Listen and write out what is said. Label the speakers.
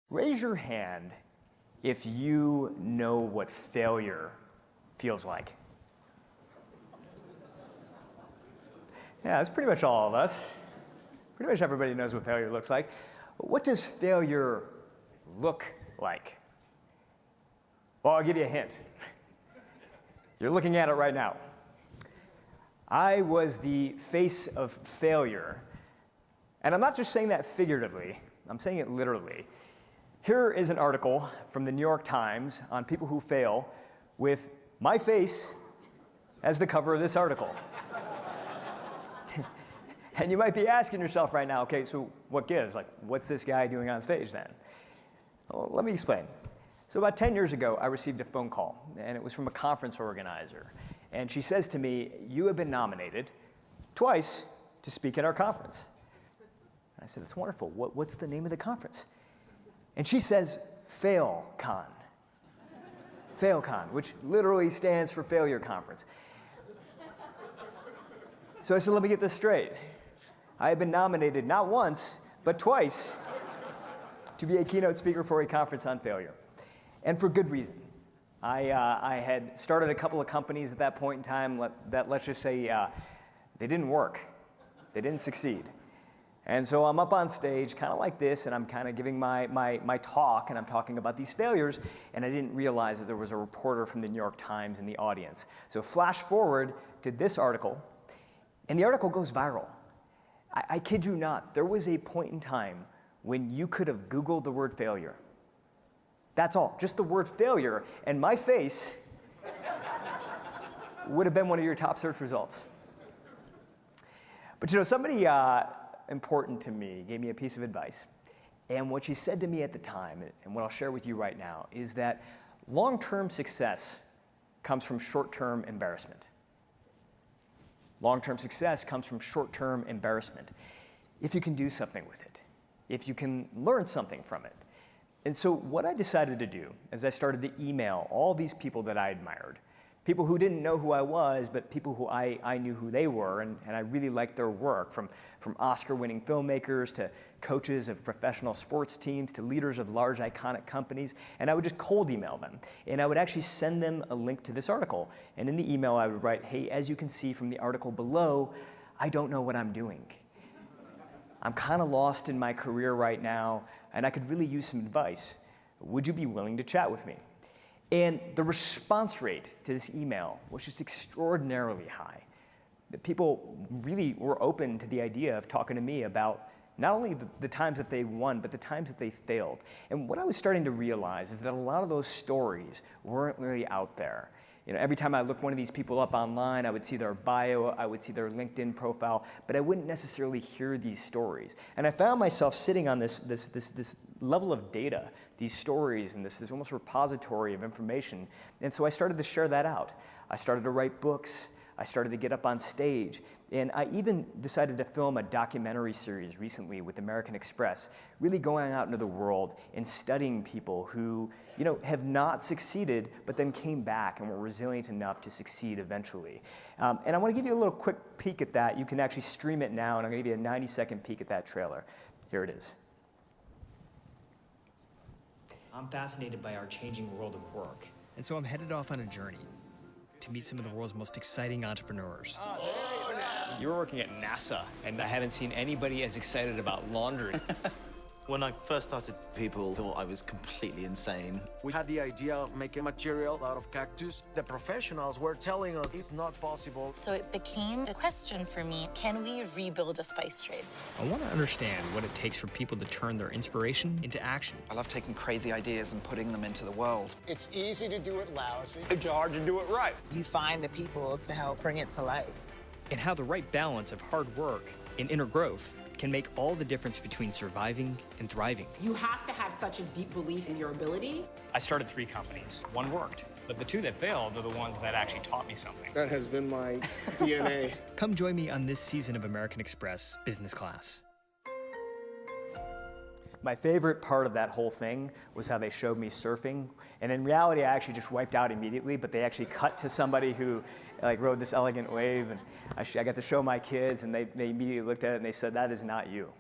Speaker 1: Raise your hand if you know what failure feels like. Yeah, that's pretty much all of us. Pretty much everybody knows what failure looks like. What does failure look like? Well, I'll give you a hint. You're looking at it right now. I was the face of failure. And I'm not just saying that figuratively, I'm saying it literally. Here is an article from the New York Times on people who fail with my face as the cover of this article. And you might be asking yourself right now, okay, so what gives? Like, what's this guy doing on stage then? Well, let me explain. So about 10 years ago, I received a phone call, and it was from a conference organizer. And she says to me, "You have been nominated twice to speak at our conference." And I said, "That's wonderful. What's the name of the conference?" And she says, FailCon. FailCon, which literally stands for Failure Conference. So I said, let me get this straight. I have been nominated not once, but twice to be a keynote speaker for a conference on failure. And for good reason. I had started a couple of companies at that point in time that, let's just say, they didn't work. They didn't succeed. And so I'm up on stage, kind of like this, and I'm kind of giving my talk, and I'm talking about these failures, and I didn't realize that there was a reporter from the New York Times in the audience. So flash forward to this article, and the article goes viral. I kid you not, there was a point in time when you could have Googled the word failure. That's all, just the word failure, and my face would have been one of your top search results. But you know, somebody important to me gave me a piece of advice. And what she said to me at the time, and what I'll share with you right now, is that long-term success comes from short-term embarrassment. Long-term success comes from short-term embarrassment. If you can do something with it, if you can learn something from it. And so what I decided to do is I started to email all these people that I admired, people who didn't know who I was, but people who I knew who they were, and I really liked their work, from Oscar-winning filmmakers to coaches of professional sports teams to leaders of large iconic companies, and I would just cold email them. And I would actually send them a link to this article. And in the email I would write, hey, as you can see from the article below, I don't know what I'm doing. I'm kind of lost in my career right now, and I could really use some advice. Would you be willing to chat with me? And the response rate to this email was just extraordinarily high. The people really were open to the idea of talking to me about not only the times that they won, but the times that they failed. And what I was starting to realize is that a lot of those stories weren't really out there. You know, every time I looked one of these people up online, I would see their bio, I would see their LinkedIn profile, but I wouldn't necessarily hear these stories. And I found myself sitting on this level of data, these stories, and this almost repository of information. And so I started to share that out. I started to write books. I started to get up on stage. And I even decided to film a documentary series recently with American Express, really going out into the world and studying people who, you know, have not succeeded, but then came back and were resilient enough to succeed eventually. And I want to give you a little quick peek at that. You can actually stream it now, and I'm going to give you a 90-second peek at that trailer. Here it is.
Speaker 2: I'm fascinated by our changing world of work.
Speaker 3: And so I'm headed off on a journey to meet some of the world's most exciting entrepreneurs.
Speaker 1: You were working at NASA, and I haven't seen anybody as excited about laundry.
Speaker 4: When I first started, people thought I was completely insane.
Speaker 5: We had the idea of making material out of cactus. The professionals were telling us it's not possible.
Speaker 6: So it became a question for me, can we rebuild a spice trade?
Speaker 3: I want to understand what it takes for people to turn their inspiration into action.
Speaker 7: I love taking crazy ideas and putting them into the world.
Speaker 8: It's easy to do it lousy.
Speaker 1: It's hard to do it right.
Speaker 9: You find the people to help bring it to life.
Speaker 3: And how the right balance of hard work and inner growth can make all the difference between surviving and thriving.
Speaker 10: You have to have such a deep belief in your ability.
Speaker 1: I started 3 companies. One worked, but the 2 that failed are the ones that actually taught me something.
Speaker 8: That has been my DNA.
Speaker 3: Come join me on this season of American Express Business Class.
Speaker 1: My favorite part of that whole thing was how they showed me surfing. And in reality, I actually just wiped out immediately, but they actually cut to somebody who rode this elegant wave. And I got to show my kids, and they immediately looked at it and they said, that is not you.